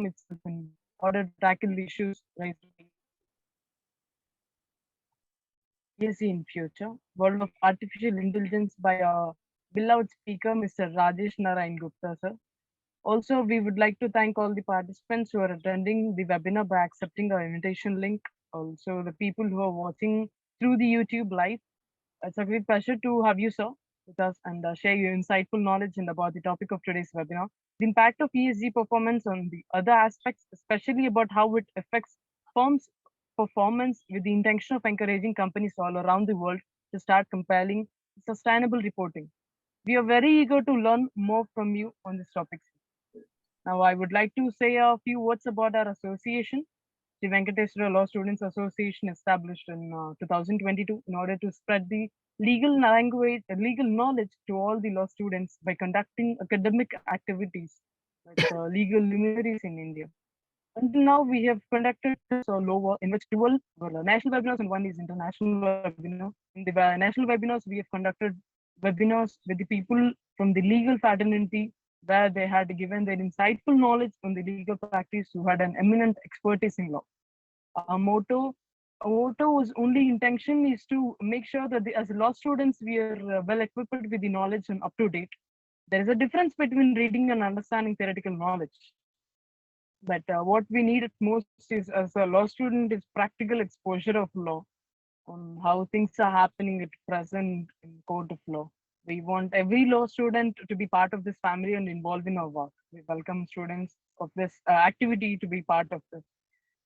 itself in order to tackle the issues raised by ESG in future, world of artificial intelligence by our beloved speaker, Mr. Rajesh Narain Gupta, sir. Also, we would like to thank all the participants who are attending the webinar by accepting our invitation link. Also, the people who are watching through the YouTube live. It's a great pleasure to have you, sir, with us and share your insightful knowledge about the topic of today's webinar, the impact of ESG performance on the other aspects, especially about how it affects firms' performance with the intention of encouraging companies all around the world to start compiling sustainable reporting. We are very eager to learn more from you on this topic. Now, I would like to say a few words about our association. The Venkateswara Law Students Association established in 2022 in order to spread the legal knowledge to all the law students by conducting academic activities like legal luminaries in India. Until now, we have conducted all over in which 12 were national webinars and one is international webinar. In the national webinars, we have conducted webinars with the people from the legal fraternity where they had given their insightful knowledge on the legal practice who had an eminent expertise in law. Our motto's only intention is to make sure that as law students, we are well equipped with the knowledge and up to date. There is a difference between reading and understanding theoretical knowledge. But what we need most is, as a law student, is practical exposure of law on how things are happening at present in court of law. We want every law student to be part of this family and involved in our work. We welcome students of this activity to be part of this.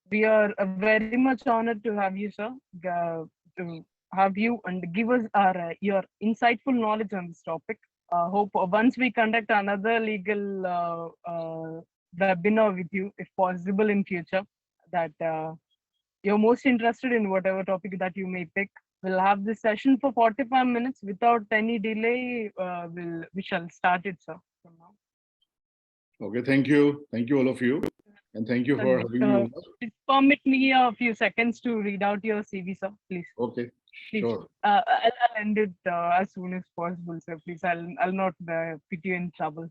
We are very much honored to have you, sir, to have you and give us your insightful knowledge on this topic. Hope once we conduct another legal webinar with you, if possible in future, that you're most interested in whatever topic that you may pick. We'll have this session for 45 minutes without any delay. We shall start it, sir. From now. Okay, thank you. Thank you, all of you. And thank you for having me over. Please permit me a few seconds to read out your CV, sir, please. Okay, Please. sure. I'll end it as soon as possible, sir. Please, I'll not put you in trouble.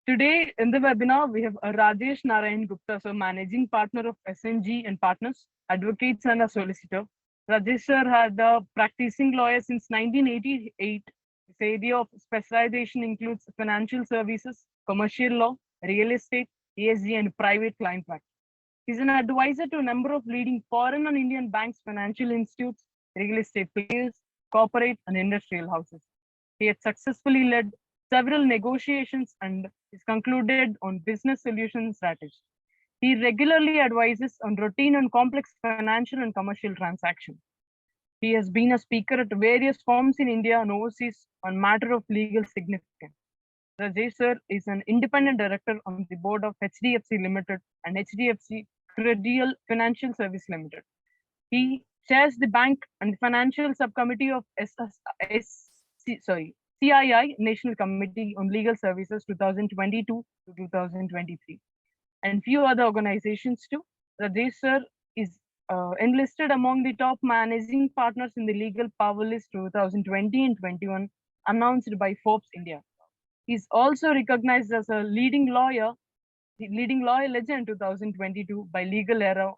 Today in the webinar, we have Rajesh Narain Gupta, sir, Managing Partner of SNG and Partners, Advocates and a Solicitor. Rajesh sir had practicing lawyer since 1988. His area of specialization includes financial services, commercial law, real estate, ESG, and private client practice. He's an advisor to a number of leading foreign and Indian banks, financial institutes, real estate players, corporate and industrial houses. He had successfully led several negotiations and is concluded on business solution strategy. He regularly advises on routine and complex financial and commercial transactions. He has been a speaker at various forums in India and overseas on matter of legal significance. Rajesh sir is an independent director on the board of HDFC Limited and HDFC Credial Financial Service Limited. He chairs the bank and financial subcommittee of CII National Committee on Legal Services 2022 to 2023, and few other organizations too. Rajesh sir is enlisted among the top managing partners in the Legal Power List 2020 and 21, announced by Forbes India. He's also recognized as a leading lawyer legend 2022 by Legal Era,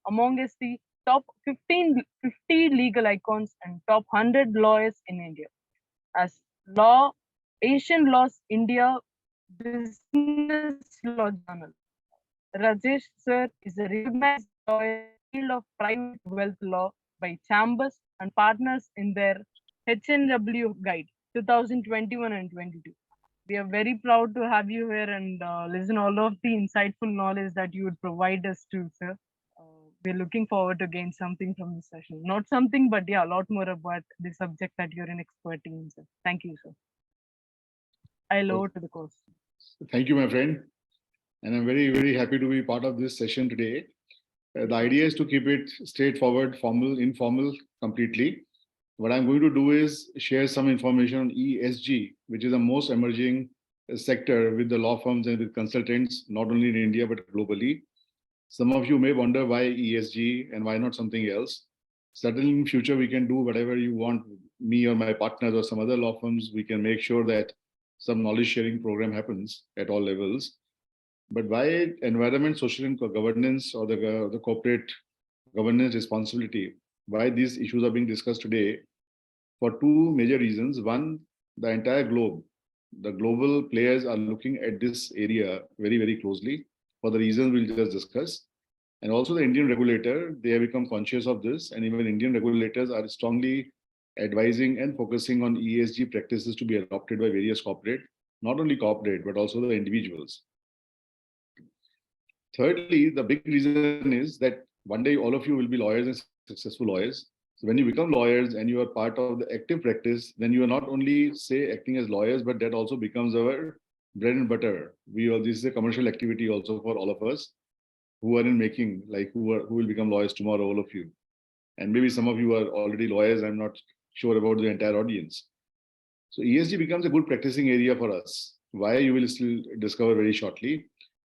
among us the top 50 legal icons and top 100 lawyers in India. As Asian Laws India Business Law Journal. Rajesh sir is a recognized lawyer in the field of private wealth law by Chambers and Partners in their HNW Guide 2021 and 22. We are very proud to have you here and listen all of the insightful knowledge that you would provide us to, sir. We're looking forward to gain something from this session. Not something, but yeah, a lot more about the subject that you're an expert in, sir. Thank you, sir. I lower to the course. Thank you, my friend. And I'm very, very happy to be part of this session today. The idea is to keep it straightforward, formal, informal, completely. What I'm going to do is share some information on ESG, which is the most emerging sector with the law firms and with consultants, not only in India, but globally. Some of you may wonder why ESG and why not something else. Certainly in future, we can do whatever you want, me or my partners or some other law firms, we can make sure that some knowledge sharing program happens at all levels. But why environment, social and governance, or the corporate governance responsibility, why these issues are being discussed today? For two major reasons. One, the entire globe, the global players are looking at this area very, very closely for the reasons we'll just discuss. And also the Indian regulator, they have become conscious of this, and even Indian regulators are strongly advising and focusing on ESG practices to be adopted by various corporate, not only corporate, but also the individuals. Thirdly, the big reason is that one day all of you will be lawyers and successful lawyers. So when you become lawyers and you are part of the active practice, then you are not only say acting as lawyers, but that also becomes our bread and butter. This is a commercial activity also for all of us who are in making, like who will become lawyers tomorrow, all of you. And maybe some of you are already lawyers. I'm not sure about the entire audience. So ESG becomes a good practicing area for us. Why, you will still discover very shortly.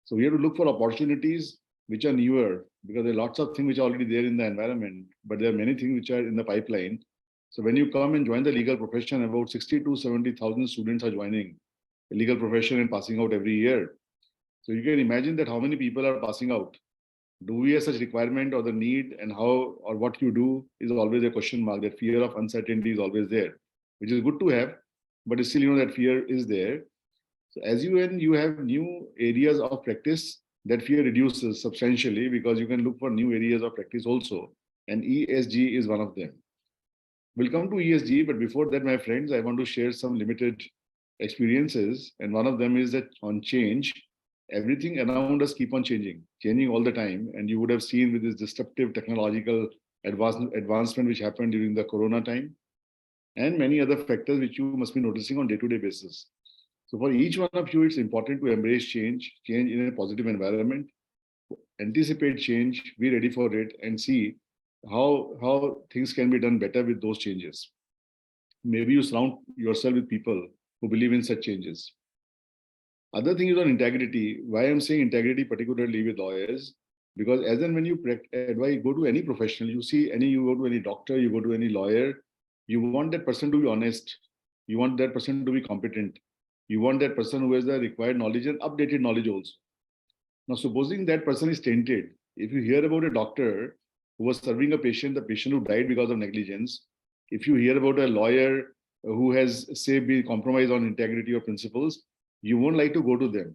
So we have to look for opportunities which are newer, because there are lots of things which are already there in the environment, but there are many things which are in the pipeline. So when you come and join the legal profession, about 60 to 70,000 students are joining the legal profession and passing out every year. So you can imagine that how many people are passing out. Do we have such requirement or the need, and how or what you do is always a question mark. That fear of uncertainty is always there, which is good to have, but still, that fear is there. So as you have new areas of practice, that fear reduces substantially, because you can look for new areas of practice also, and ESG is one of them. We'll come to ESG, but before that, my friends, I want to share some limited experiences, and one of them is that on change, everything around us keep on changing all the time, and you would have seen with this disruptive technological advancement which happened during the Corona time, and many other factors which you must be noticing on day-to-day basis. So for each one of you, it's important to embrace change in a positive environment, anticipate change, be ready for it, and see how things can be done better with those changes. Maybe you surround yourself with people who believe in such changes. Other thing is on integrity. Why I'm saying integrity, particularly with lawyers, because as and when you go to any professional, you go to any doctor, you go to any lawyer, you want that person to be honest, you want that person to be competent, you want that person who has the required knowledge and updated knowledge also. Now, supposing that person is tainted, if you hear about a doctor who was serving a patient, the patient who died because of negligence, if you hear about a lawyer who has, say, been compromised on integrity or principles, you won't like to go to them.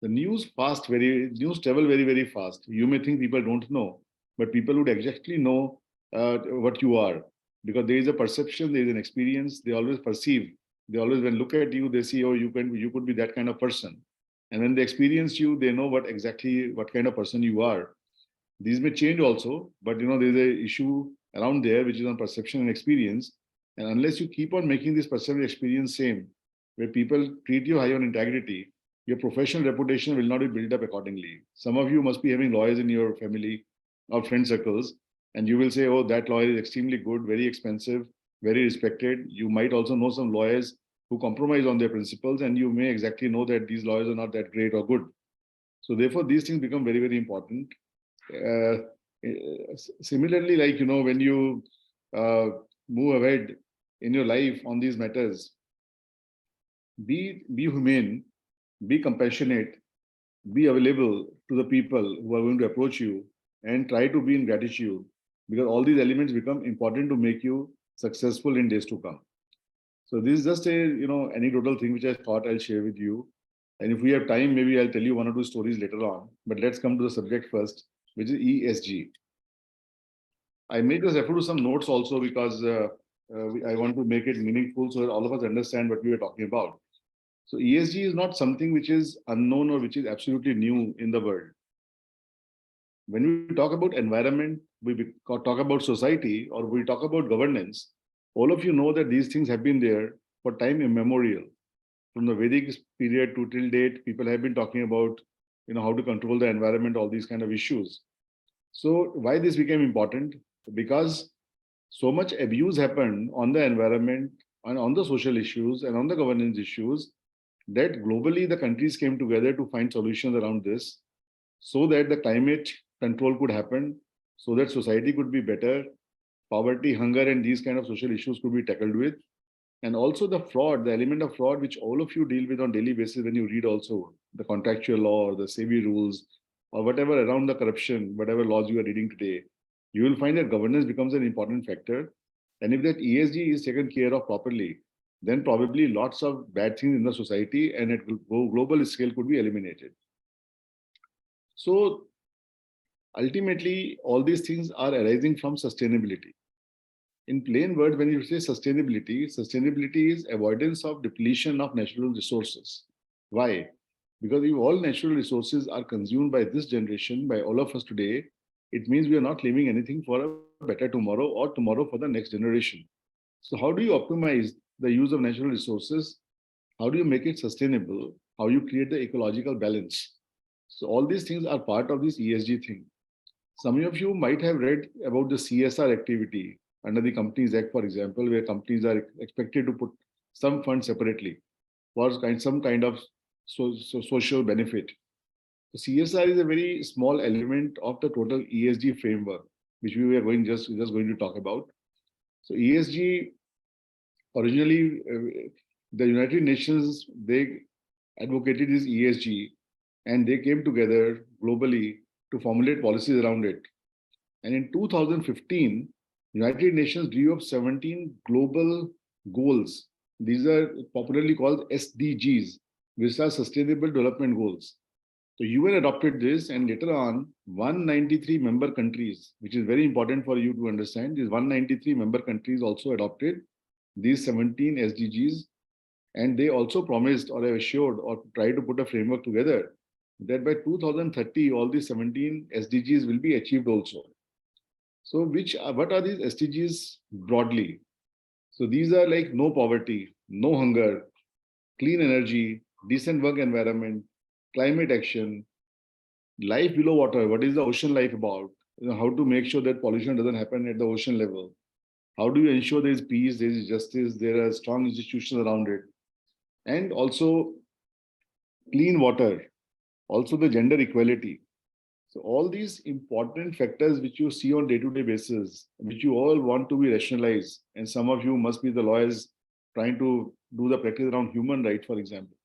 The news travel very, very fast. You may think people don't know, but people would exactly know what you are, because there is a perception, there is an experience. They always perceive. They always, when look at you, they see, oh, you could be that kind of person. And when they experience you, they know what kind of person you are. These may change also, but there's a issue around there which is on perception and experience. And unless you keep on making this perception experience same, where people treat you high on integrity, your professional reputation will not be built up accordingly. Some of you must be having lawyers in your family or friend circles, and you will say, oh, that lawyer is extremely good, very expensive, very respected. You might also know some lawyers who compromise on their principles, and you may exactly know that these lawyers are not that great or good. So therefore, these things become very, very important. Similarly, like, when you move ahead in your life on these matters, be humane, be compassionate, be available to the people who are going to approach you, and try to be in gratitude, because all these elements become important to make you successful in days to come. So this is just a anecdotal thing which I thought I'll share with you. And if we have time, maybe I'll tell you one or two stories later on. But let's come to the subject first, which is ESG. I made this refer to some notes also, because I want to make it meaningful so that all of us understand what we are talking about. So ESG is not something which is unknown or which is absolutely new in the world. When we talk about environment, we talk about society, or we talk about governance, all of you know that these things have been there for time immemorial. From the Vedic period to till date, people have been talking about, how to control the environment, all these kind of issues. So why this became important? Because so much abuse happened on the environment and on the social issues and on the governance issues, that globally the countries came together to find solutions around this, so that the climate control could happen, so that society could be better, poverty, hunger, and these kind of social issues could be tackled with. And also the fraud, the element of fraud, which all of you deal with on daily basis when you read also the contractual law or the SEBI rules or whatever around the corruption, whatever laws you are reading today, you will find that governance becomes an important factor. And if that ESG is taken care of properly, then probably lots of bad things in the society and at global scale could be eliminated. So ultimately, all these things are arising from sustainability. In plain words, when you say sustainability, sustainability is avoidance of depletion of natural resources. Why? Because if all natural resources are consumed by this generation, by all of us today, it means we are not leaving anything for a better tomorrow or tomorrow for the next generation. So how do you optimize the use of natural resources? How do you make it sustainable? How you create the ecological balance? So all these things are part of this ESG thing. Some of you might have read about the CSR activity under the Companies Act, for example, where companies are expected to put some funds separately for some kind of social benefit. So CSR is a very small element of the total ESG framework, which we are just going to talk about. So ESG originally, the United Nations, they advocated this ESG and they came together globally to formulate policies around it. And in 2015, United Nations drew up 17 global goals. These are popularly called SDGs, which are Sustainable Development Goals. So UN adopted this, and later on, 193 member countries, which is very important for you to understand, these 193 member countries also adopted these 17 SDGs, and they also promised or have assured or tried to put a framework together that by 2030, all these 17 SDGs will be achieved also. So, what are these SDGs broadly? So, these are like no poverty, no hunger, clean energy, decent work environment, climate action, life below water. What is the ocean life about? How to make sure that pollution doesn't happen at the ocean level? How do you ensure there is peace, there is justice, there are strong institutions around it? And also clean water, also the gender equality. So all these important factors which you see on day-to-day basis, which you all want to be rationalized, and some of you must be the lawyers trying to do the practice around human rights, for example.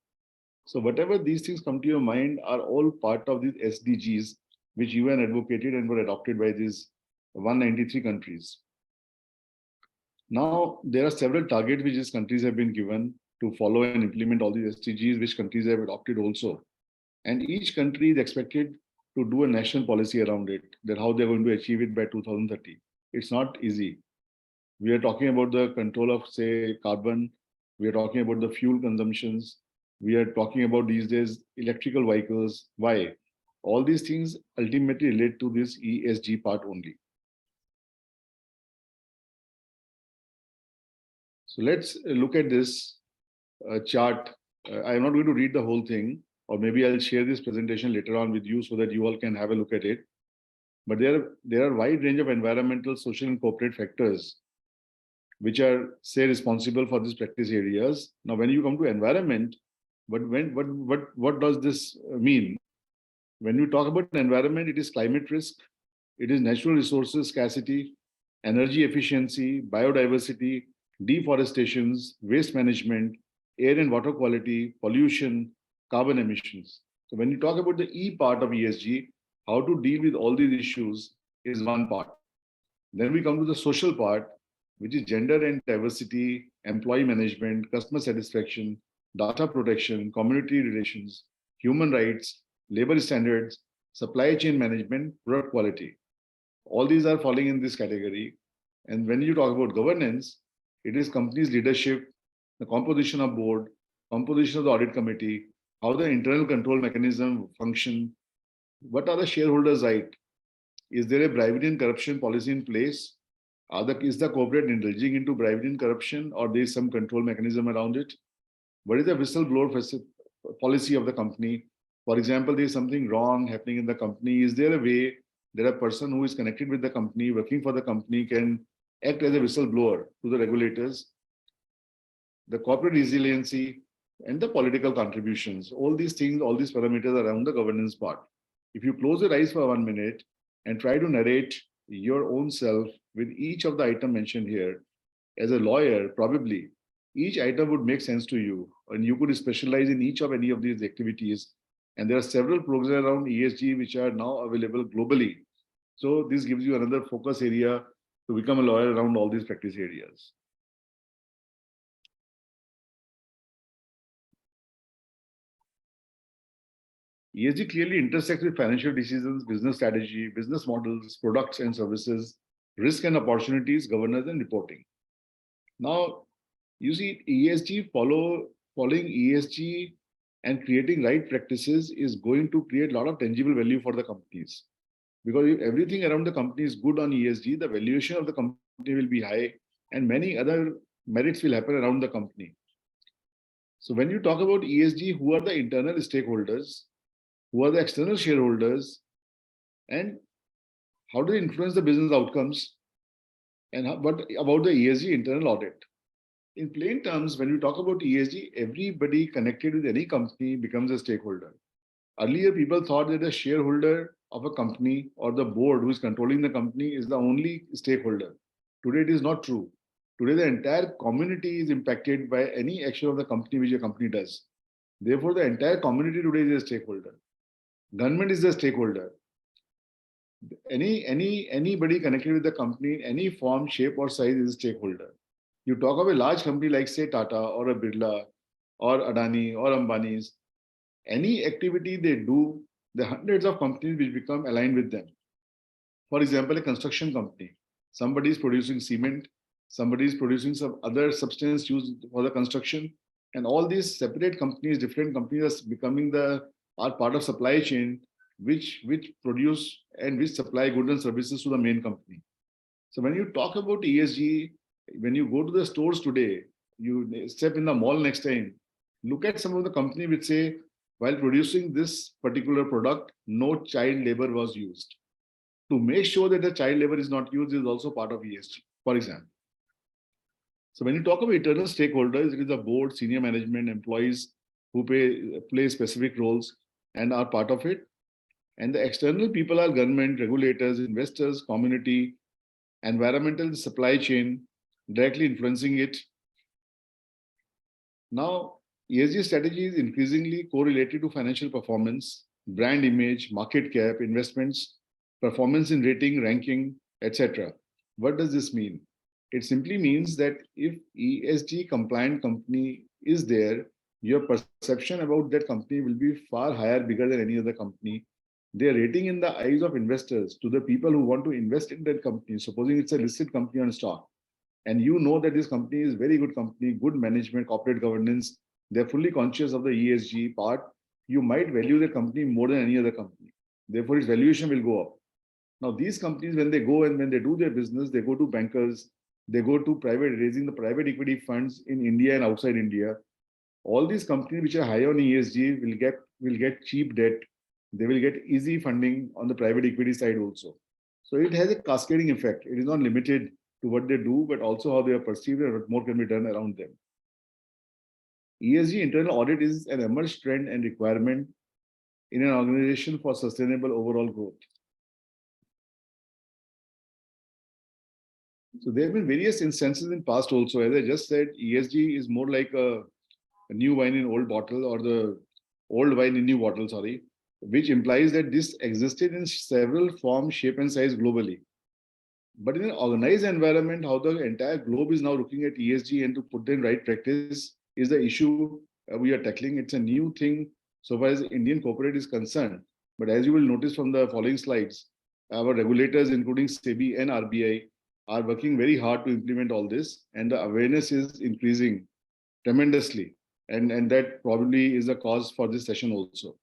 So whatever these things come to your mind are all part of these SDGs, which UN advocated and were adopted by these 193 countries. Now, there are several targets which these countries have been given to follow and implement all these SDGs, which countries have adopted also. And each country is expected to do a national policy around it, that how they're going to achieve it by 2030. It's not easy. We are talking about the control of, say, carbon. We are talking about the fuel consumptions. We are talking about these days electrical vehicles. Why? All these things ultimately relate to this ESG part only. So let's look at this chart. I am not going to read the whole thing, or maybe I'll share this presentation later on with you so that you all can have a look at it. But there are wide range of environmental, social, and corporate factors which are, say, responsible for these practice areas. Now, when you come to environment, what does this mean? When you talk about environment, it is climate risk, it is natural resources scarcity, energy efficiency, biodiversity, deforestations, waste management, air and water quality, pollution, carbon emissions. So when you talk about the E part of ESG, how to deal with all these issues is one part. Then we come to the social part, which is gender and diversity, employee management, customer satisfaction, data protection, community relations, human rights, labor standards, supply chain management, product quality. All these are falling in this category. And when you talk about governance, it is company's leadership, the composition of board, composition of the audit committee, how the internal control mechanism function, what are the shareholders' right? Is there a bribery and corruption policy in place? Is the corporate indulging into bribery and corruption, or there is some control mechanism around it? What is the whistleblower policy of the company? For example, there is something wrong happening in the company. Is there a way that a person who is connected with the company, working for the company, can act as a whistleblower to the regulators? The corporate resiliency and the political contributions, all these things, all these parameters are around the governance part. If you close your eyes for 1 minute and try to narrate your own self with each of the items mentioned here, as a lawyer, probably each item would make sense to you, and you could specialize in each of any of these activities. And there are several programs around ESG which are now available globally. So this gives you another focus area to become a lawyer around all these practice areas. ESG clearly intersects with financial decisions, business strategy, business models, products and services, risk and opportunities, governance and reporting. Now, you see, following ESG and creating right practices is going to create a lot of tangible value for the companies. Because if everything around the company is good on ESG, the valuation of the company will be high, and many other merits will happen around the company. So when you talk about ESG, who are the internal stakeholders, who are the external shareholders, and how do they influence the business outcomes, and what about the ESG internal audit? In plain terms, when we talk about ESG, everybody connected with any company becomes a stakeholder. Earlier, people thought that the shareholder of a company or the board who is controlling the company is the only stakeholder. Today, it is not true. Today, the entire community is impacted by any action of the company which a company does. Therefore, the entire community today is a stakeholder. Government is a stakeholder. Anybody connected with the company in any form, shape, or size is a stakeholder. You talk of a large company like, say, Tata or a Birla or Adani or Ambani's, any activity they do, the hundreds of companies which become aligned with them. For example, a construction company. Somebody is producing cement, somebody is producing some other substance used for the construction, and all these separate companies, different companies, are becoming are part of supply chain, which produce and which supply goods and services to the main company. So when you talk about ESG, when you go to the stores today, you step in the mall next time, look at some of the company which say, while producing this particular product, no child labor was used. To make sure that the child labor is not used is also part of ESG, for example. So when you talk about internal stakeholders, it is the board, senior management, employees who play specific roles and are part of it. And the external people are government, regulators, investors, community, environmental, supply chain, directly influencing it. Now, ESG strategy is increasingly correlated to financial performance, brand image, market cap, investments, performance in rating, ranking, etc. What does this mean? It simply means that if ESG compliant company is there, your perception about that company will be far higher, bigger than any other company. Their rating in the eyes of investors, to the people who want to invest in that company, supposing it's a listed company on stock, and you know that this company is very good company, good management, corporate governance, they're fully conscious of the ESG part, you might value the company more than any other company. Therefore, its valuation will go up. Now, these companies, when they go and when they do their business, they go to bankers, they go to raising the private equity funds in India and outside India. All these companies which are high on ESG will get cheap debt. They will get easy funding on the private equity side also. So it has a cascading effect. It is not limited to what they do, but also how they are perceived and what more can be done around them. ESG internal audit is an emerged trend and requirement in an organization for sustainable overall growth. So there have been various instances in past also. As I just said, ESG is more like a new wine in old bottle, or the old wine in new bottle, sorry, which implies that this existed in several forms, shape and size globally. But in an organized environment, how the entire globe is now looking at ESG and to put in right practice is the issue we are tackling. It's a new thing so far as Indian corporate is concerned. But as you will notice from the following slides, our regulators, including SEBI and RBI, are working very hard to implement all this, and the awareness is increasing tremendously. And that probably is the cause for this session also.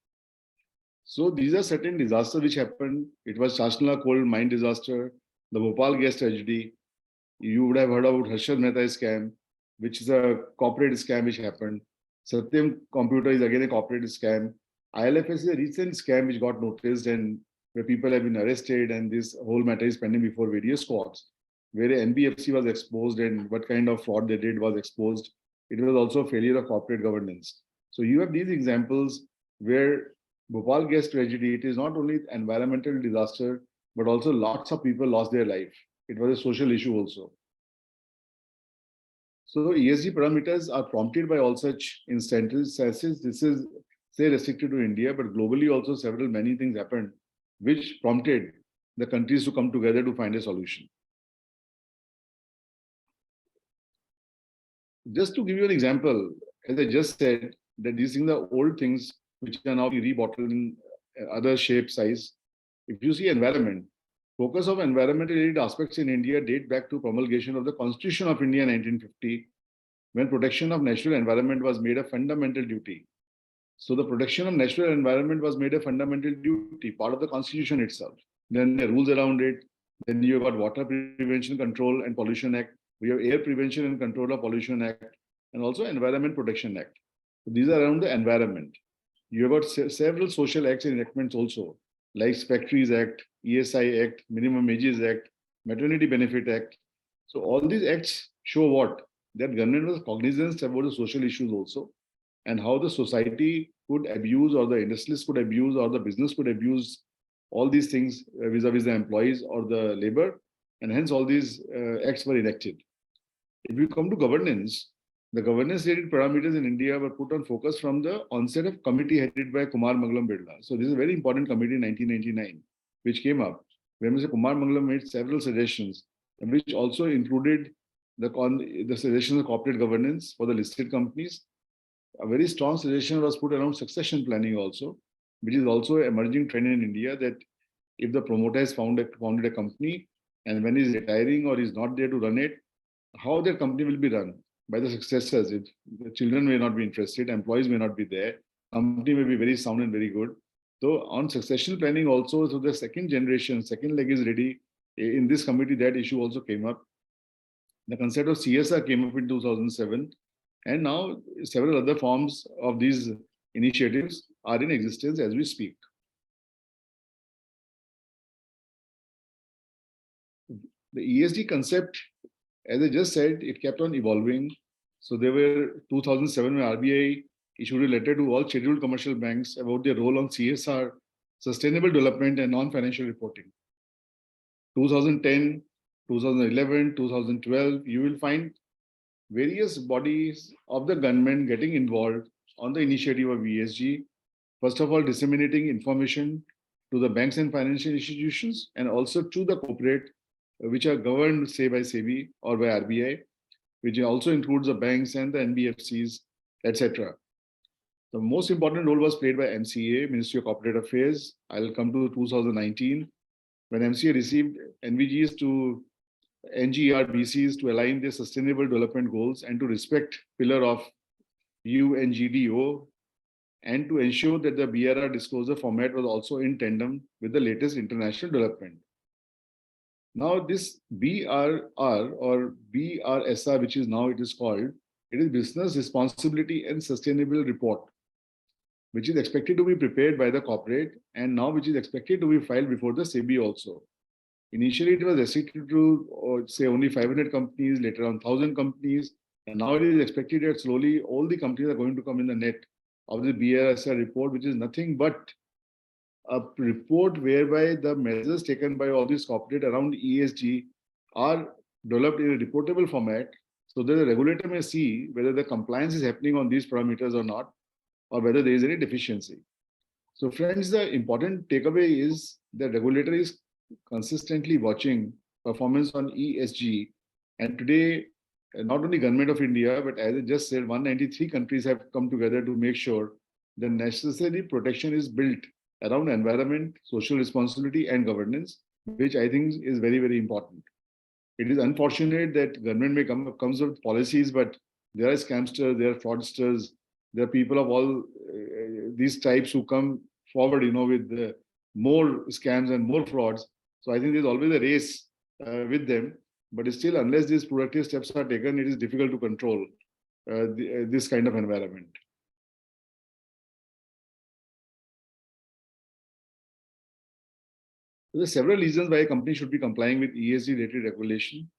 So these are certain disasters which happened. It was Chasnala coal mine disaster, the Bhopal gas tragedy. You would have heard about Harshad Mehta scam, which is a corporate scam which happened. Satyam Computer is again a corporate scam. ILFS is a recent scam which got noticed and where people have been arrested, and this whole matter is pending before various courts, where NBFC was exposed and what kind of fraud they did was exposed. It was also a failure of corporate governance. So you have these examples where Bhopal gas tragedy, it is not only environmental disaster, but also lots of people lost their life. It was a social issue also. So ESG parameters are prompted by all such instances. This is say restricted to India, but globally also several many things happened, which prompted the countries to come together to find a solution. Just to give you an example, as I just said, that these things are old things which are now being rebottled in other shape, size. If you see environment, focus of environmental related aspects in India date back to promulgation of the Constitution of India 1950, when protection of natural environment was made a fundamental duty. So the protection of natural environment was made a fundamental duty, part of the Constitution itself. Then there are rules around it. Then you have got Water Prevention Control and Pollution Act. We have Air Prevention and Control of Pollution Act, and also Environment Protection Act. So these are around the environment. You have got several social acts and enactments also, like Factories Act, ESI Act, Minimum Wages Act, Maternity Benefit Act. So all these acts show what? That government was cognizant about the social issues also, and how the society could abuse, or the industrialists could abuse, or the business could abuse all these things vis-a-vis the employees or the labor, and hence all these acts were enacted. If you come to governance, the governance-related parameters in India were put on focus from the onset of committee headed by Kumar Mangalam Birla. So this is a very important committee in 1999, which came up, where Mr. Kumar Mangalam made several suggestions, which also included the suggestions of corporate governance for the listed companies. A very strong suggestion was put around succession planning also, which is also an emerging trend in India, that if the promoter has founded a company, and when he's retiring or he's not there to run it, how their company will be run by the successors. If the children may not be interested, employees may not be there, company may be very sound and very good. So on succession planning also, so the second generation, second leg is ready. In this committee, that issue also came up. The concept of CSR came up in 2007, and now several other forms of these initiatives are in existence as we speak. The ESG concept, as I just said, it kept on evolving. So there were 2007 when RBI issued a letter to all scheduled commercial banks about their role on CSR, sustainable development and non-financial reporting. 2010, 2011, 2012, you will find various bodies of the government getting involved on the initiative of ESG. First of all, disseminating information to the banks and financial institutions, and also to the corporate, which are governed, say, by SEBI or by RBI, which also includes the banks and the NBFCs, etc. The most important role was played by MCA, Ministry of Corporate Affairs. I'll come to 2019, when MCA received NVGs to NGRBCs to align their sustainable development goals and to respect pillar of UNGDO, and to ensure that the BRR disclosure format was also in tandem with the latest international development. Now this BRR or BRSR, which is now it is called, it is Business Responsibility and Sustainable Report, which is expected to be prepared by the corporate, and now which is expected to be filed before the SEBI also. Initially, it was restricted to say only 500 companies, later on 1,000 companies, and now it is expected that slowly all the companies are going to come in the net of the BRSR report, which is nothing but a report whereby the measures taken by all these corporate around ESG are developed in a reportable format, so that the regulator may see whether the compliance is happening on these parameters or not, or whether there is any deficiency. So friends, the important takeaway is the regulator is consistently watching performance on ESG. And today, not only Government of India, but as I just said, 193 countries have come together to make sure the necessary protection is built around environment, social responsibility, and governance, which I think is very, very important. It is unfortunate that government may comes with policies, but there are scamsters, there are fraudsters, there are people of all these types who come forward, with more scams and more frauds. So I think there's always a race with them. But still, unless these proactive steps are taken, it is difficult to control this kind of environment. There are several reasons why a company should be complying with ESG-related regulation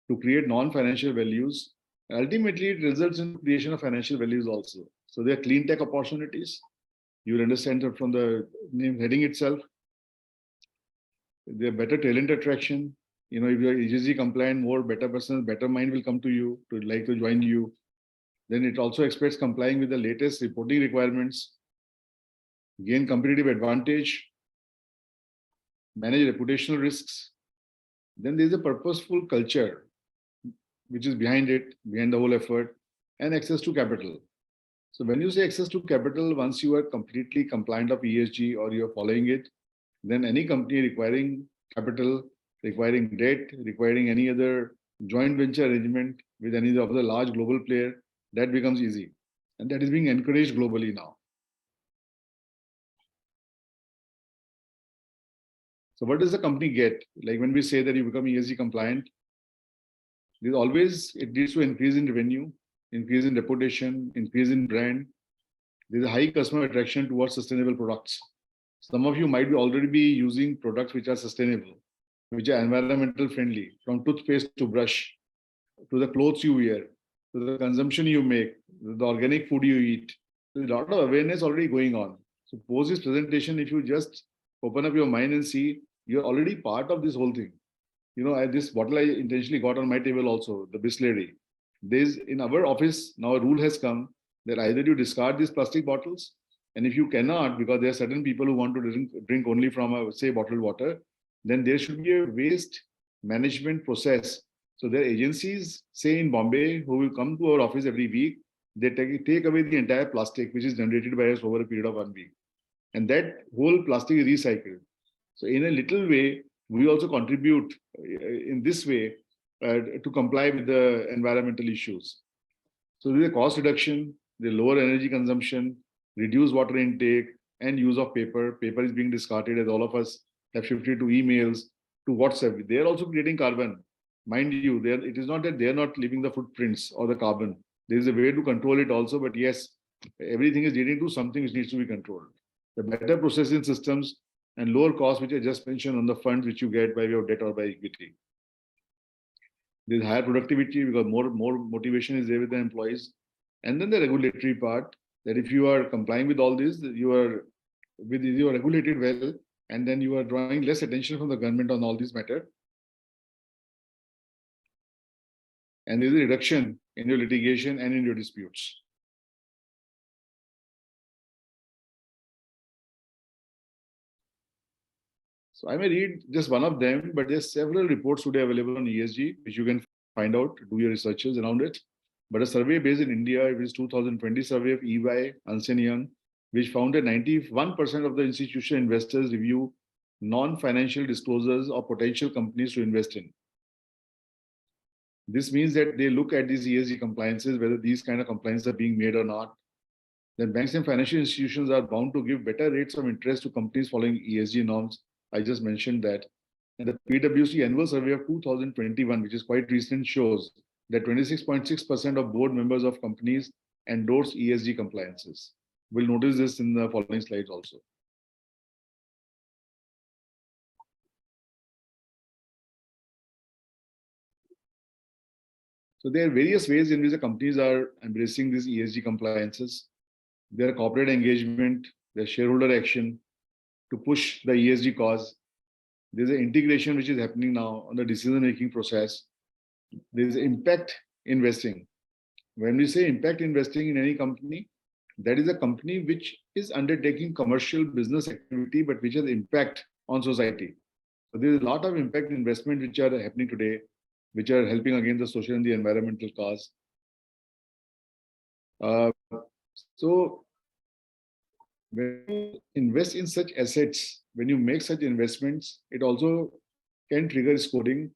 to create non-financial values. Ultimately, it results in creation of financial values also. So there are clean tech opportunities. You will understand that from the name heading itself. There are better talent attraction, If you're ESG compliant, more better persons, better mind will come to you to like to join you. Then it also expects complying with the latest reporting requirements, gain competitive advantage, manage reputational risks. Then there's a purposeful culture which is behind it, behind the whole effort, and access to capital. So when you say access to capital, once you are completely compliant of ESG or you're following it, then any company requiring capital, requiring debt, requiring any other joint venture arrangement with any of the large global player, that becomes easy. And that is being encouraged globally now. So what does the company get? Like when we say that you become ESG compliant, it leads to increase in revenue, increase in reputation, increase in brand. There's a high customer attraction towards sustainable products. Some of you might already be using products which are sustainable, which are environmental friendly, from toothpaste to brush, to the clothes you wear, to the consumption you make, the organic food you eat. There's a lot of awareness already going on. So post this presentation, if you just open up your mind and see, you're already part of this whole thing. This bottle I intentionally got on my table also, the Bisleri. There's in our office now a rule has come that either you discard these plastic bottles, and if you cannot, because there are certain people who want to drink only from say bottled water, then there should be a waste management process. So there are agencies, say in Bombay, who will come to our office every week. They take away the entire plastic which is generated by us over a period of 1 week, and that whole plastic is recycled. So in a little way, we also contribute in this way to comply with the environmental issues. So there's a cost reduction, the lower energy consumption, reduce water intake, and use of paper. Paper is being discarded as all of us have shifted to emails, to WhatsApp. They're also creating carbon. Mind you, it is not that they're not leaving the footprints or the carbon. There is a way to control it also, but yes, everything is leading to something which needs to be controlled. The better processing systems and lower costs, which I just mentioned on the funds which you get by way of debt or by equity. There's higher productivity because more motivation is there with the employees. And then the regulatory part, that if you are complying with all this, you are regulated well, and then you are drawing less attention from the government on all these matters. And there's a reduction in your litigation and in your disputes. So I may read just one of them, but there's several reports today available on ESG, which you can find out, do your researches around it. But a survey based in India, it is 2020 survey of EY, Ernst & Young, which found that 91% of the institutional investors review non-financial disclosures of potential companies to invest in. This means that they look at these ESG compliances, whether these kind of compliances are being made or not. Then banks and financial institutions are bound to give better rates of interest to companies following ESG norms. I just mentioned that. And the PwC annual survey of 2021, which is quite recent, shows that 26.6% of board members of companies endorse ESG compliances. We'll notice this in the following slides also. So there are various ways in which the companies are embracing these ESG compliances. There are corporate engagement, there's shareholder action to push the ESG cause. There's an integration which is happening now on the decision-making process. There's impact investing. When we say impact investing in any company, that is a company which is undertaking commercial business activity, but which has impact on society. So there's a lot of impact investment which are happening today, which are helping against the social and the environmental cause. So when you invest in such assets, when you make such investments, it also can trigger scoring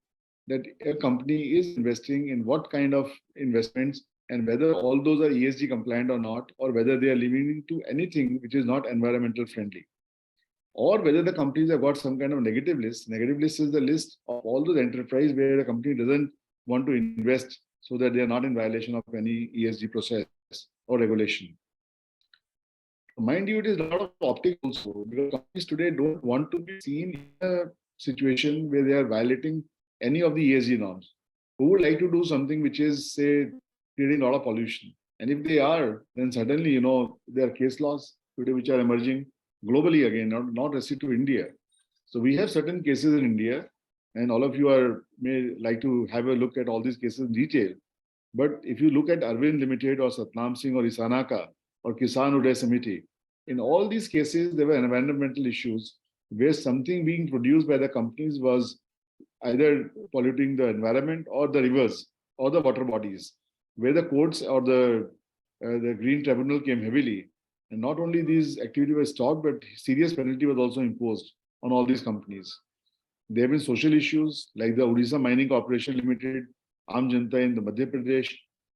that a company is investing in what kind of investments and whether all those are ESG compliant or not, or whether they are leaving to anything which is not environmental friendly, or whether the companies have got some kind of negative list. Negative list is the list of all those enterprises where a company doesn't want to invest so that they are not in violation of any ESG process or regulation. Mind you, it is a lot of optics also, because companies today don't want to be seen in a situation where they are violating any of the ESG norms. Who would like to do something which is, say, creating a lot of pollution? And if they are, then suddenly, there are case laws today which are emerging globally again, not restricted to India. So we have certain cases in India, and all of you may like to have a look at all these cases in detail. But if you look at Arvind Limited or Satnam Singh or Isanaka or Kisan Uday Samiti, in all these cases, there were environmental issues where something being produced by the companies was either polluting the environment or the rivers or the water bodies, where the courts or the Green Tribunal came heavily. And not only these activities were stopped, but serious penalty was also imposed on all these companies. There have been social issues like the Odisha Mining Corporation Limited, Aam Janta in the Madhya Pradesh,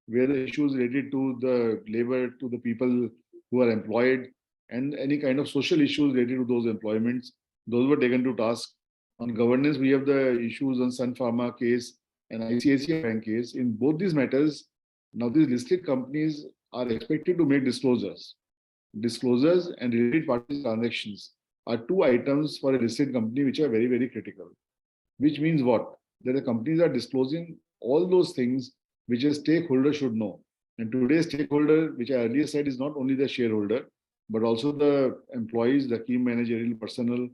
where the issues related to the labor, to the people who are employed, and any kind of social issues related to those employments, those were taken to task. On governance, we have the issues on Sun Pharma case and ICICI Bank case. In both these matters, now these listed companies are expected to make disclosures. Disclosures and related party transactions are two items for a listed company which are very, very critical. Which means what? That the companies are disclosing all those things which a stakeholder should know. And today's stakeholder, which I earlier said, is not only the shareholder, but also the employees, the key managerial personnel,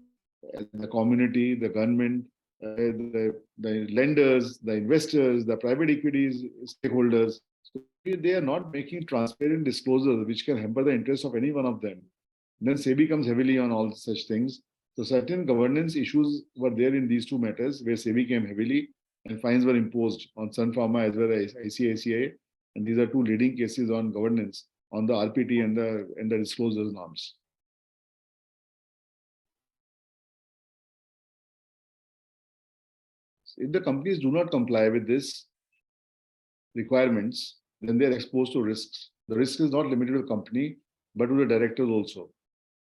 the community, the government, the lenders, the investors, the private equities stakeholders. So if they are not making transparent disclosures which can hamper the interests of any one of them, then SEBI comes heavily on all such things. So certain governance issues were there in these two matters where SEBI came heavily and fines were imposed on Sun Pharma as well as ICICI. And these are two leading cases on governance on the RPT and the disclosures norms. If the companies do not comply with these requirements, then they are exposed to risks. The risk is not limited to the company, but to the directors also.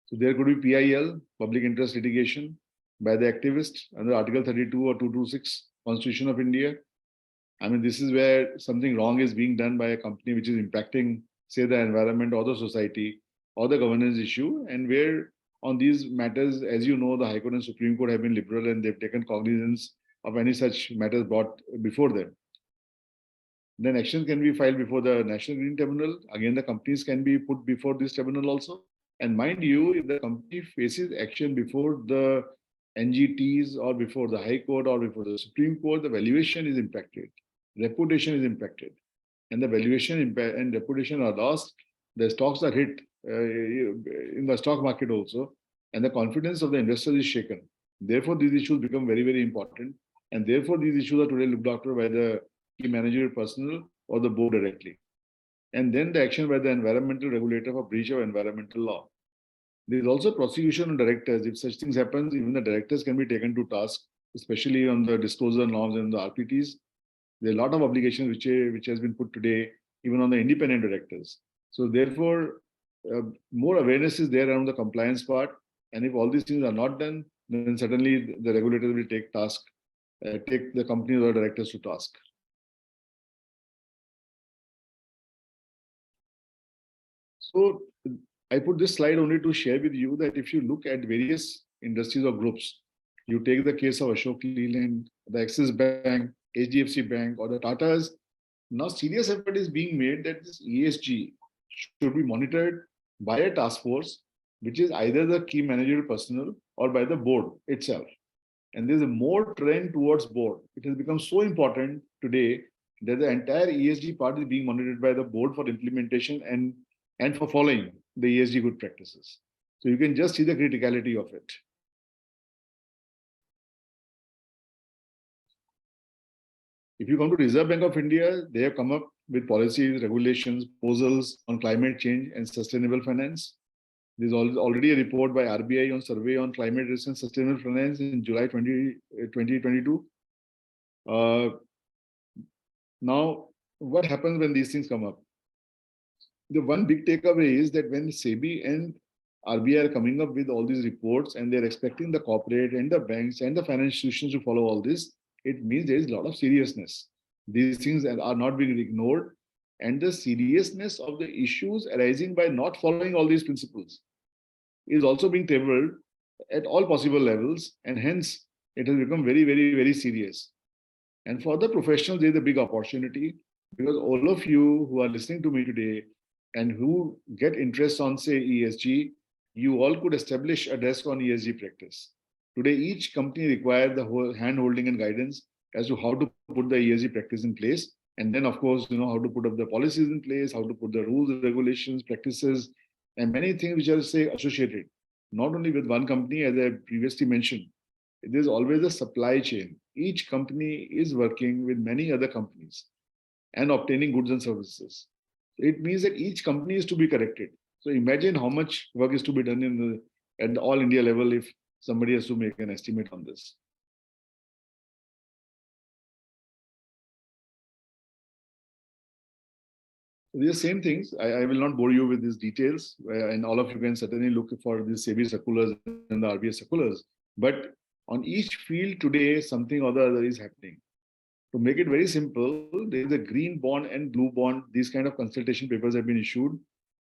So there could be PIL, public interest litigation, by the activist under Article 32 or 226 Constitution of India. I mean, this is where something wrong is being done by a company which is impacting, say, the environment or the society or the governance issue, and where on these matters, as you know, the High Court and Supreme Court have been liberal and they've taken cognizance of any such matters brought before them. Then action can be filed before the National Green Tribunal. Again, the companies can be put before this tribunal also. And mind you, if the company faces action before the NGTs or before the High Court or before the Supreme Court, the valuation is impacted, reputation is impacted. And the valuation and reputation are lost, the stocks are hit in the stock market also, and the confidence of the investors is shaken. Therefore, these issues become very, very important. And therefore, these issues are today looked after by the key managerial personnel or the board directly. And then the action by the environmental regulator for breach of environmental law. There is also prosecution on directors. If such things happen, even the directors can be taken to task, especially on the disclosure norms and the RPTs. There are a lot of obligations which has been put today, even on the independent directors. So therefore, more awareness is there around the compliance part. And if all these things are not done, then certainly the regulators will take the companies or directors to task. So I put this slide only to share with you that if you look at various industries or groups, you take the case of Ashok Leyland, the Axis Bank, HDFC Bank, or the Tatas, now serious effort is being made that this ESG should be monitored by a task force, which is either the key managerial personnel or by the board itself. And there's a more trend towards board. It has become so important today that the entire ESG part is being monitored by the board for implementation and for following the ESG good practices. So you can just see the criticality of it. If you come to Reserve Bank of India, they have come up with policies, regulations, proposals on climate change and sustainable finance. There is already a report by RBI on survey on climate risk and sustainable finance in July 2022. Now, what happens when these things come up? The one big takeaway is that when SEBI and RBI are coming up with all these reports and they're expecting the corporate and the banks and the financial institutions to follow all this, it means there is a lot of seriousness. These things are not being ignored, and the seriousness of the issues arising by not following all these principles is also being tabled at all possible levels, and hence it has become very, very, very serious. And for the professionals, there is a big opportunity because all of you who are listening to me today and who get interest on, say, ESG, you all could establish a desk on ESG practice. Today, each company requires the whole hand holding and guidance as to how to put the ESG practice in place. And then, of course, how to put up the policies in place, how to put the rules, regulations, practices, and many things which are, say, associated, not only with one company, as I previously mentioned. There's always a supply chain. Each company is working with many other companies and obtaining goods and services. It means that each company is to be corrected. So imagine how much work is to be done at the all India level if somebody has to make an estimate on this. These are same things. I will not bore you with these details, and all of you can certainly look for these SEBI circulars and the RBI circulars. But on each field today, something or the other is happening. To make it very simple, there is a green bond and blue bond. These kind of consultation papers have been issued.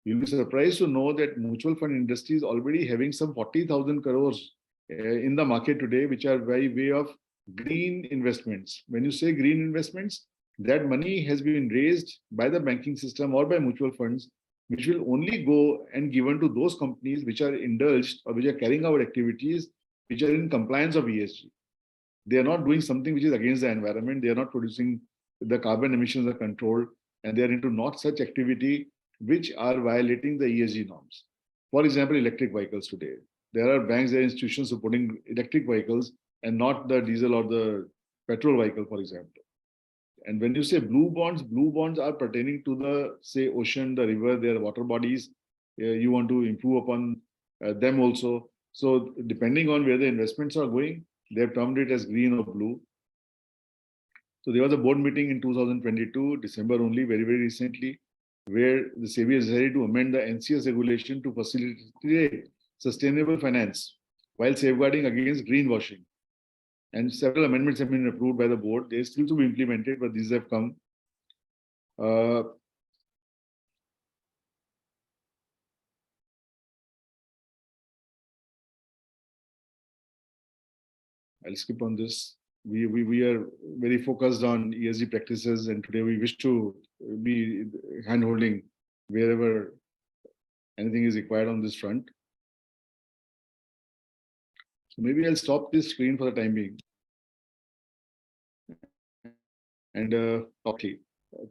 You'll be surprised to know that mutual fund industry is already having some 40,000 crores in the market today, which are by way of green investments. When you say green investments, that money has been raised by the banking system or by mutual funds, which will only go and given to those companies which are indulged or which are carrying out activities which are in compliance of ESG. They are not doing something which is against the environment. They are not producing, the carbon emissions are controlled, and they are into not such activity which are violating the ESG norms. For example, electric vehicles today. There are banks, there are institutions supporting electric vehicles and not the diesel or the petrol vehicle, for example. And when you say blue bonds are pertaining to the, say, ocean, the river, their water bodies. You want to improve upon them also. So depending on where the investments are going, they have termed it as green or blue. So there was a board meeting in 2022, December only, very, very recently, where the SEBI has decided to amend the NCS regulation to facilitate sustainable finance while safeguarding against greenwashing. And several amendments have been approved by the board. They are still to be implemented, but these have come. I'll skip on this. We are very focused on ESG practices, and today we wish to be hand-holding wherever anything is required on this front. So maybe I'll stop this screen for the time being. And there's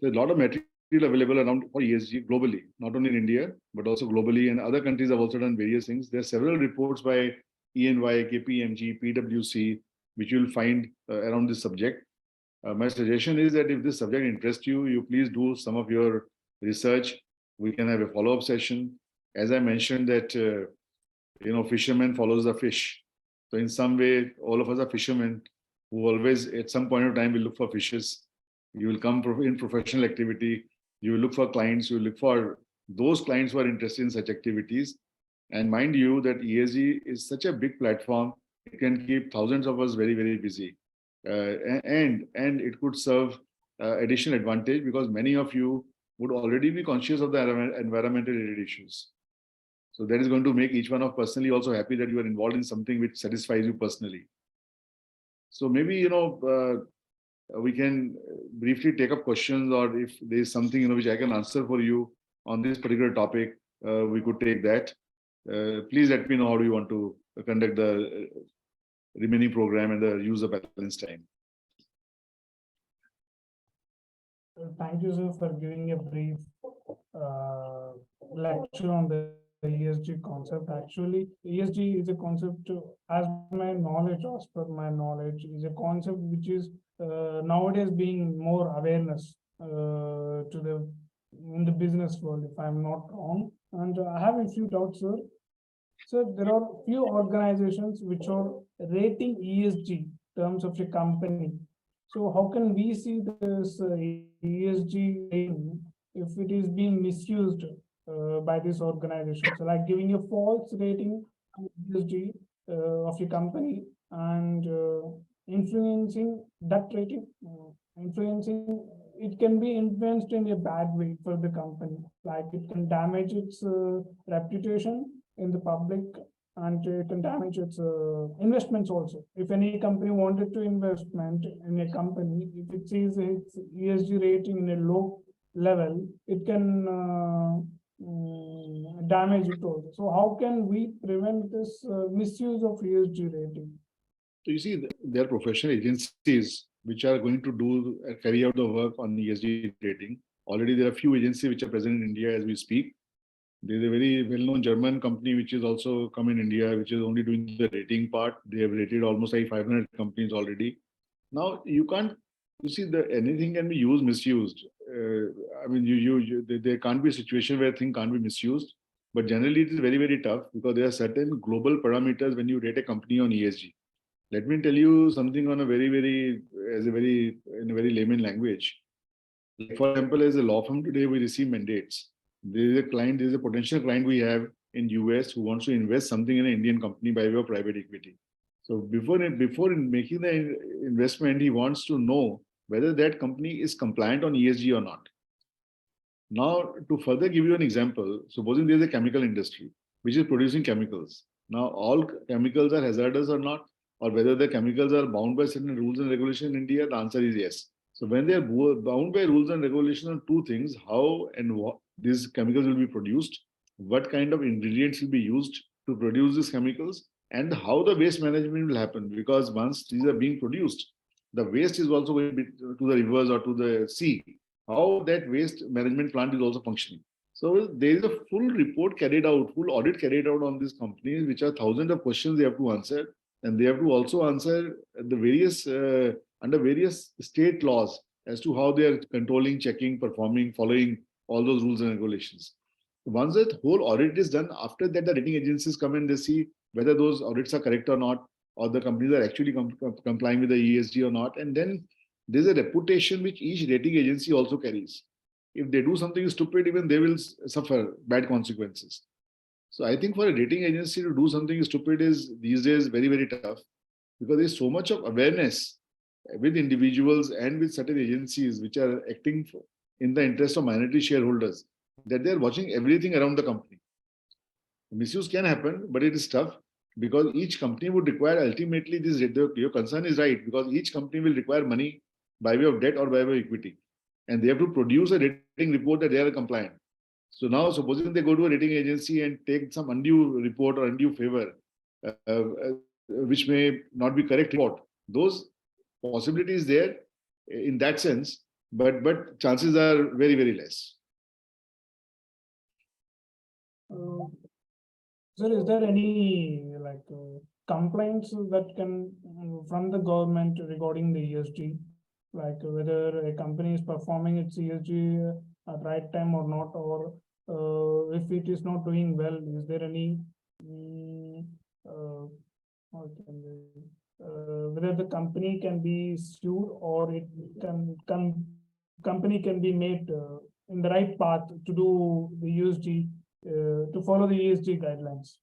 a lot of material available around for ESG globally, not only in India, but also globally, and other countries have also done various things. There are several reports by ENY, KPMG, PwC, which you'll find around this subject. My suggestion is that if this subject interests you, you please do some of your research. We can have a follow-up session. As I mentioned that, fisherman follows the fish. So in some way, all of us are fishermen who always, at some point of time, will look for fishes. You will come in professional activity. You will look for clients. You will look for those clients who are interested in such activities. And mind you that ESG is such a big platform. It can keep thousands of us very, very busy. And it could serve additional advantage because many of you would already be conscious of the environmental related issues. So that is going to make each one of personally also happy that you are involved in something which satisfies you personally. So maybe, we can briefly take up questions, or if there is something, which I can answer for you on this particular topic, we could take that. Please let me know how do you want to conduct the remaining program and the use of balance time. Thank you, sir, for giving a brief lecture on the ESG concept. Actually, ESG is a concept, as my knowledge, as per my knowledge, is a concept which is nowadays being more awareness to the in the business world, if I'm not wrong. And I have a few doubts, sir. So there are few organizations which are rating ESG terms of a company. So how can we see this ESG rating if it is being misused by this organization? So like giving a false rating to ESG of a company and influencing that rating, influencing it can be influenced in a bad way for the company. Like it can damage its reputation in the public, and it can damage its investments also. If any company wanted to investment in a company, if it sees its ESG rating in a low level, it can damage it also. So how can we prevent this misuse of ESG rating? So you see, there are professional agencies which are going to carry out the work on ESG rating. Already there are few agencies which are present in India as we speak. There is a very well-known German company which is also come in India, which is only doing the rating part. They have rated almost like 500 companies already. Now you can't. You see, anything can be used, misused. I mean, there can't be a situation where thing can't be misused. But generally, it is very, very tough because there are certain global parameters when you rate a company on ESG. Let me tell you something on a very, very, in a very layman language. Like for example, as a law firm today, we receive mandates. There is a potential client we have in US who wants to invest something in an Indian company by way of private equity. So before making the investment, he wants to know whether that company is compliant on ESG or not. Now, to further give you an example, supposing there is a chemical industry which is producing chemicals. Now, all chemicals are hazardous or not, or whether the chemicals are bound by certain rules and regulations in India, the answer is yes. So, when they are bound by rules and regulations on two things, how and what these chemicals will be produced, what kind of ingredients will be used to produce these chemicals, and how the waste management will happen. Because once these are being produced, the waste is also going to the rivers or to the sea, how that waste management plant is also functioning. So there is a full report carried out, full audit carried out on these companies, which are thousands of questions they have to answer, and they have to also answer the various under various state laws as to how they are controlling, checking, performing, following all those rules and regulations. Once that whole audit is done, after that the rating agencies come and they see whether those audits are correct or not, or the companies are actually complying with the ESG or not, and then there's a reputation which each rating agency also carries. If they do something stupid, even they will suffer bad consequences. So I think for a rating agency to do something stupid is these days very, very tough because there's so much of awareness with individuals and with certain agencies which are acting in the interest of minority shareholders that they're watching everything around the company. Misuse can happen, but it is tough because each company would require ultimately this. Your concern is right because each company will require money by way of debt or by way of equity, and they have to produce a rating report that they are compliant. So now, supposing they go to a rating agency and take some undue report or undue favor, which may not be correct report, those possibilities there in that sense, but chances are very, very less. Uh, Sir, is there any complaints that can from the government regarding the ESG, like whether a company is performing its ESG at right time or not, or if it is not doing well, is there any uh, whether the company can be sued or it can company can be made in the right path to do the ESG to follow the ESG guidelines.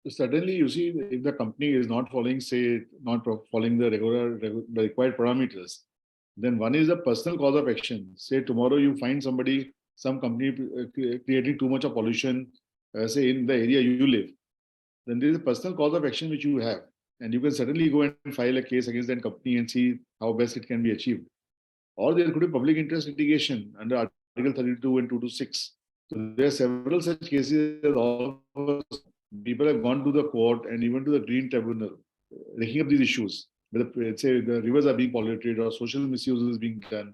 Certainly, you see, if the company is not following, say, not following the the required parameters, then one is a personal cause of action. Say tomorrow you find somebody, some company creating too much of pollution, say in the area you live, then there is a personal cause of action which you have, and you can certainly go and file a case against that company and see how best it can be achieved. Or there could be public interest litigation under Article 32 and 226. So there are several such cases all of us know. People have gone to the court and even to the Green Tribunal, taking up these issues. Whether, let's say, the rivers are being polluted or social misuse is being done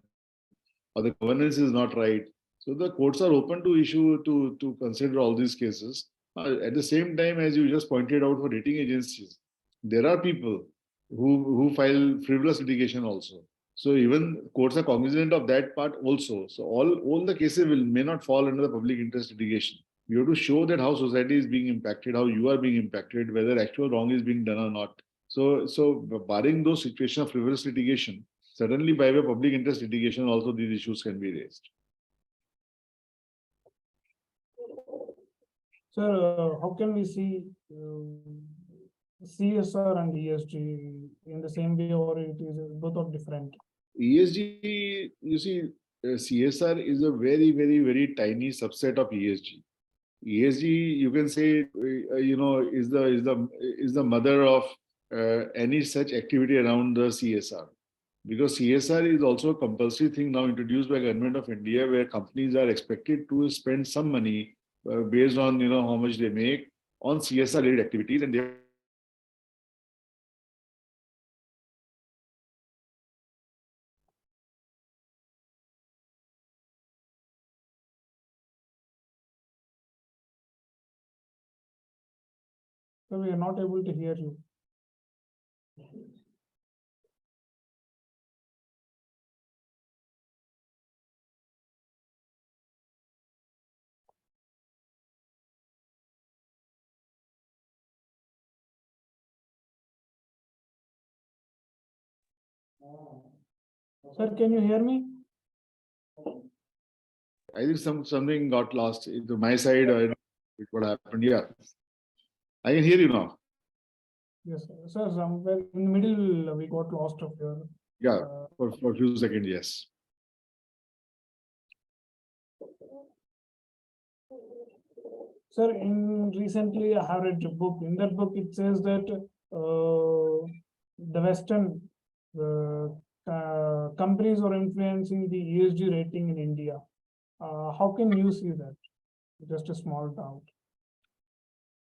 or the governance is not right. So the courts are open to to consider all these cases. At the same time, as you just pointed out for rating agencies, there are people who file frivolous litigation also. So even courts are cognizant of that part also. So all the cases may not fall under the public interest litigation. You have to show that how society is being impacted, how you are being impacted, whether actual wrong is being done or not. So barring those situations of frivolous litigation, certainly by way of public interest litigation, also these issues can be raised. Sir, how can we see CSR and ESG in the same way, or it is both are different? ESG, you see, CSR is a very, very, very tiny subset of ESG. ESG, you can say, is the mother of any such activity around the CSR, because CSR is also a compulsory thing now introduced by Government of India, where companies are expected to spend some money based on how much they make on CSR related activities, and they have to pay a certain amount of money. So we are not able to hear you. Sir, can you hear me? I think something got lost into my side, or what happened. Yeah, I can hear you now. Yes, sir. Somewhere in the middle, we got lost of your. Yeah, for a few seconds, yes. Sir, in recently I have read a book. In that book, it says that the Western companies are influencing the ESG rating in India. How can you see that? Just a small doubt.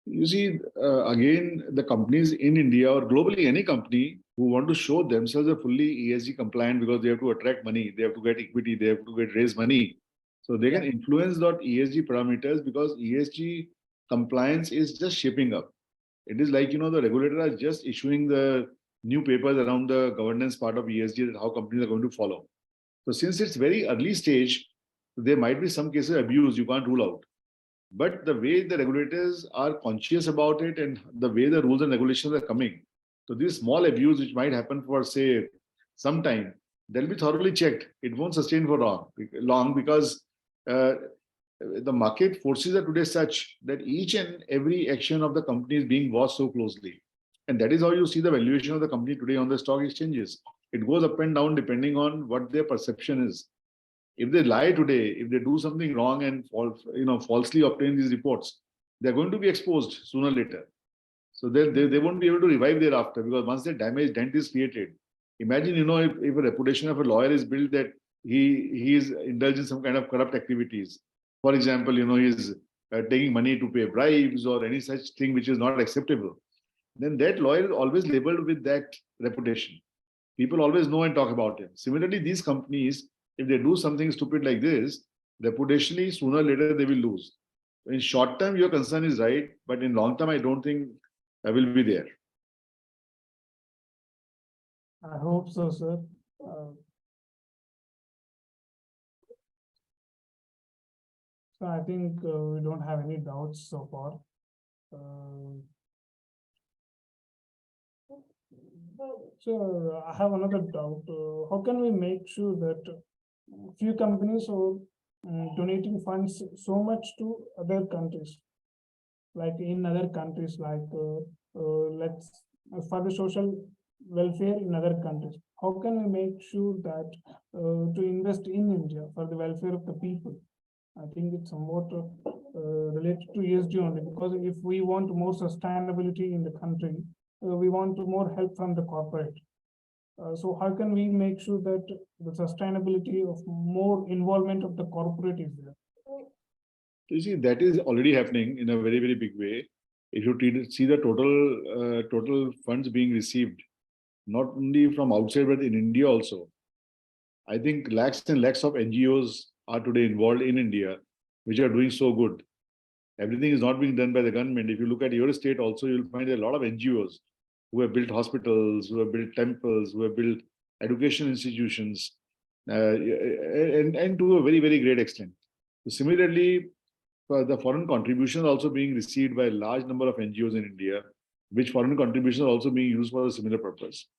You see, again, the companies in India or globally, any company who want to show themselves are fully ESG compliant because they have to attract money, they have to get equity, they have to raise money. So they can influence that ESG parameters because ESG compliance is just shaping up. It is like, the regulator are just issuing the new papers around the governance part of ESG, that how companies are going to follow. So since it's very early stage, there might be some cases of abuse you can't rule out. But the way the regulators are conscious about it and the way the rules and regulations are coming, so these small abuse which might happen for, say, some time, they'll be thoroughly checked. It won't sustain for long because uh, the market forces are today such that each and every action of the company is being watched so closely. And that is how you see the valuation of the company today on the stock exchanges. It goes up and down depending on what their perception is. If they lie today, if they do something wrong and falsely obtain these reports, they're going to be exposed sooner or later. So they won't be able to revive thereafter because once the damage dent is created, imagine if a reputation of a lawyer is built that he is indulged in some kind of corrupt activities. For example, he's taking money to pay bribes or any such thing which is not acceptable. Then that lawyer is always labeled with that reputation. People always know and talk about him. Similarly, these companies, if they do something stupid like this, reputationally, sooner or later they will lose. In short term, your concern is right, but in long term, I don't think I will be there. I hope so, sir. So I think we don't have any doubts so far. So I have another doubt. How can we make sure that few companies are donating funds so much to other countries, like in other countries, like let's for the social welfare in other countries? How can we make sure that to invest in India for the welfare of the people? I think it's somewhat related to ESG only, because if we want more sustainability in the country, we want more help from the corporate. So how can we make sure that the sustainability of more involvement of the corporate is there? You see, that is already happening in a very, very big way. If you see the total funds being received, not only from outside, but in India also. I think lakhs and lakhs of NGOs are today involved in India, which are doing so good. Everything is not being done by the government. If you look at your state also, you'll find a lot of NGOs who have built hospitals, who have built temples, who have built education institutions, and to a very, very great extent. So similarly, the foreign contributions also being received by a large number of NGOs in India, which foreign contributions are also being used for a similar purpose.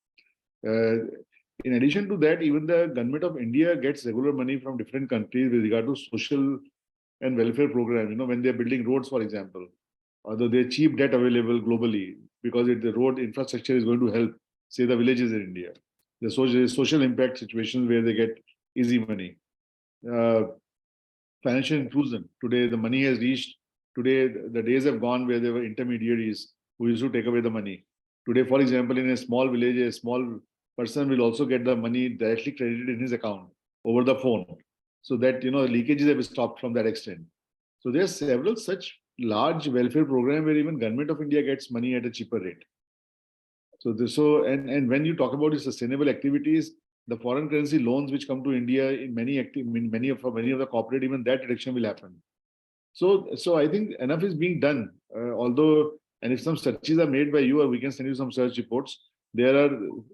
In addition to that, even the government of India gets regular money from different countries with regard to social and welfare program. When they're building roads, for example, although there's cheap debt available globally because the road infrastructure is going to help, say, the villages in India. The social impact situations where they get easy money. Financial inclusion. Today, the money has reached. Today, the days have gone where there were intermediaries who used to take away the money. Today, for example, in a small village, a small person will also get the money directly credited in his account over the phone, so that leakages have stopped from that extent. So there are several such large welfare programs where even government of India gets money at a cheaper rate. And when you talk about the sustainable activities, the foreign currency loans which come to India in many of the corporate, even that direction will happen. So I think enough is being done. Although And if some searches are made by you, or we can send you some search reports, there are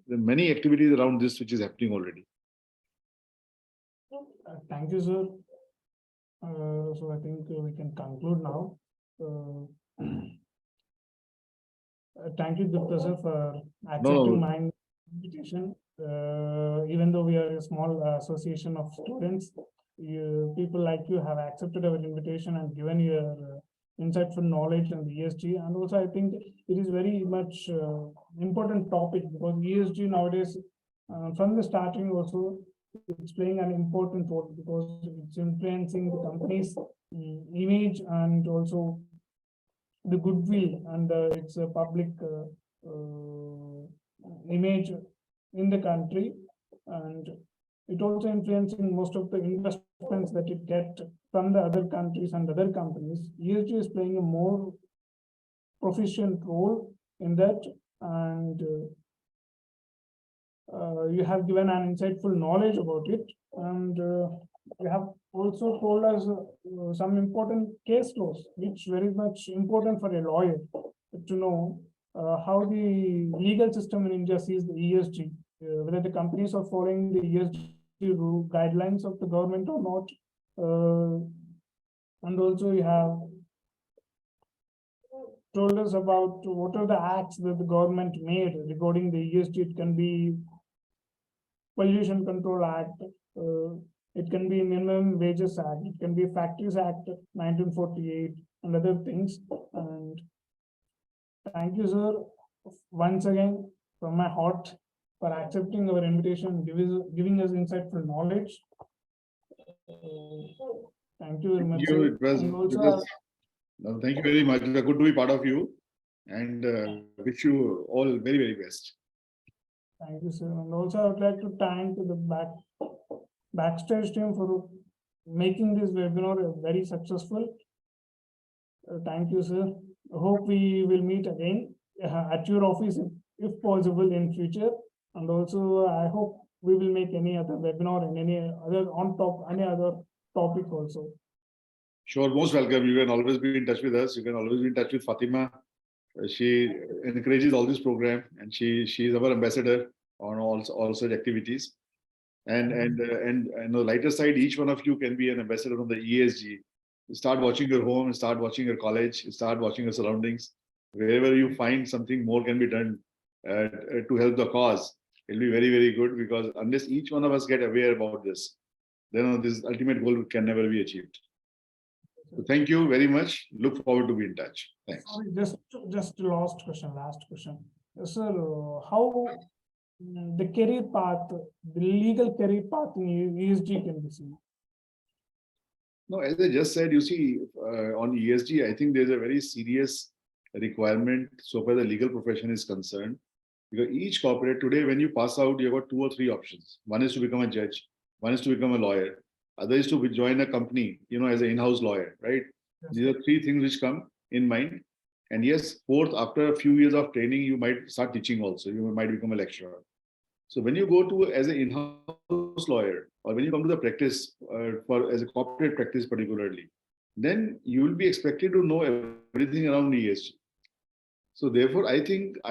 many activities around this which is happening already. Thank you, sir. So I think we can conclude now. Thank you, Gupta sir, for accepting No, my invitation. Even though we are a small association of students, people like you have accepted our invitation and given your insightful knowledge on the ESG. And also, I think it is very much important topic, because ESG nowadays, from the starting also, it's playing an important role, because it's influencing the company's image, and also the goodwill, and its a public image in the country, and it also influencing most of the investments that it get from the other countries and other companies. ESG is playing a more proficient role in that, and you have given an insightful knowledge about it, and you have also told us some important case laws, which very much important for a lawyer to know how the legal system in India sees the ESG, whether the companies are following the ESG guidelines of the government or not. And also you have told us about what are the acts that the government made regarding the ESG. It can be Pollution Control Act, it can be Minimum Wages Act, it can be Factories Act 1948, and other things. And thank you, sir, once again from my heart for accepting our invitation, giving us insightful knowledge. Thank you very much, you. sir. It was, And it also, was, no, thank you very much. It was good to be part of you, and wish you all very, very best. thank you, sir. And also, I would like to thank the backstage team for making this webinar very successful. Thank you, sir. Hope we will meet again at your office if possible in future. And also, I hope we will make any other webinar and any other topic also. Sure, most welcome. You can always be in touch with us. You can always be in touch with Fatima. She encourages all this program, and she is our ambassador on all such activities. And on the lighter side, each one of you can be an ambassador on the ESG. Start watching your home, start watching your college, start watching your surroundings. Wherever you find something more can be done to help the cause, it'll be very, very good, because unless each one of us get aware about this, then this ultimate goal can never be achieved. So thank you very much. Look forward to be in touch. Thanks. Sorry, just last question. Sir, how the career path, the legal career path in ESG can be seen? No, as I just said, you see, on ESG, I think there's a very serious requirement so far the legal profession is concerned. Because each corporate today, when you pass out, you've got 2 or 3 options. One is to become a judge, one is to become a lawyer, other is to join a company, as an in-house lawyer, right? Yes. These are 3 things which come in mind. And yes, fourth, after a few years of training, you might start teaching also. You might become a lecturer. So when you go to as an in-house lawyer, or when you come to the practice as a corporate practice particularly, then you will be expected to know everything around ESG. So therefore, I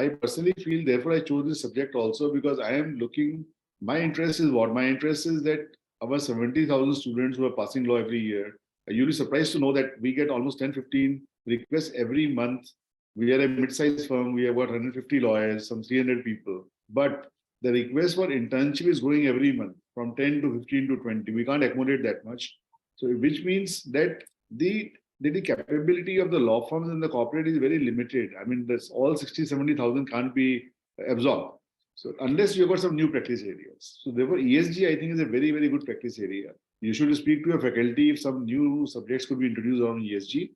personally feel, therefore I chose this subject also, because I am looking, my interest is what? My interest is that our 70,000 students who are passing law every year, you'll be surprised to know that we get almost 10-15 requests every month. We are a mid-sized firm, we have got 150 lawyers, some 300 people. But the request for internship is growing every month from 10 to 15 to 20. We can't accommodate that much. So which means that the capability of the law firms and the corporate is very limited. I mean, this all 60-70,000 can't be absorbed. So unless you've got some new practice areas. So therefore, ESG, I think, is a very, very good practice area. You should speak to your faculty if some new subjects could be introduced on ESG.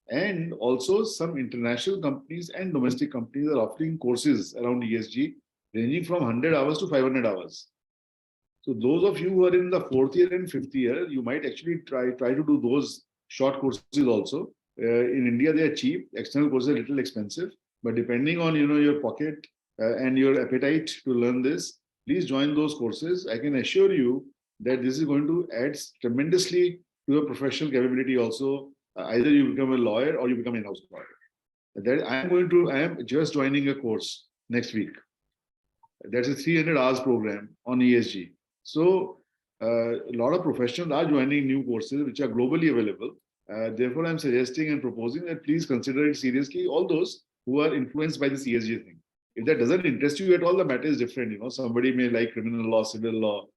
And also some international companies and domestic companies are offering courses around ESG, ranging from 100 hours to 500 hours. So those of you who are in the 4th year and 5th year, you might actually try to do those short courses also. In India, they are cheap. External courses are a little expensive. But depending on your pocket and your appetite to learn this, please join those courses. I can assure you that this is going to add tremendously to your professional capability also. Either you become a lawyer or you become an in-house lawyer. That I am just joining a course next week. That's a 300 hours program on ESG. So a lot of professionals are joining new courses which are globally available. Therefore, I'm suggesting and proposing that please consider it seriously. All those who are influenced by this ESG thing. If that doesn't interest you at all, the matter is different. You know, somebody may like criminal law, civil law,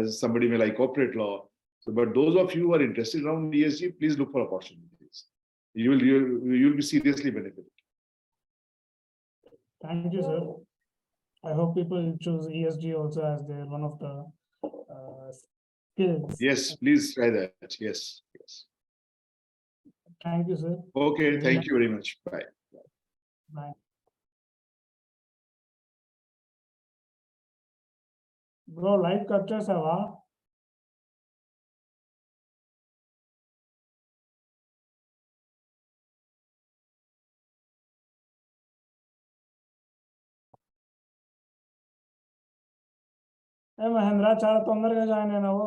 somebody may like corporate law. So, but those of you who are interested around ESG, please look for opportunities. You'll be seriously benefited. Thank you, sir. I hope people choose ESG also as their one of the skills. Yes, please try that. Yes, yes. Thank you, sir. Okay, thank you very much. Bye. Bye. Bro, live cut చేసావా? ఏ మహేంద్ర చాలా తొందరగా join అయినావు.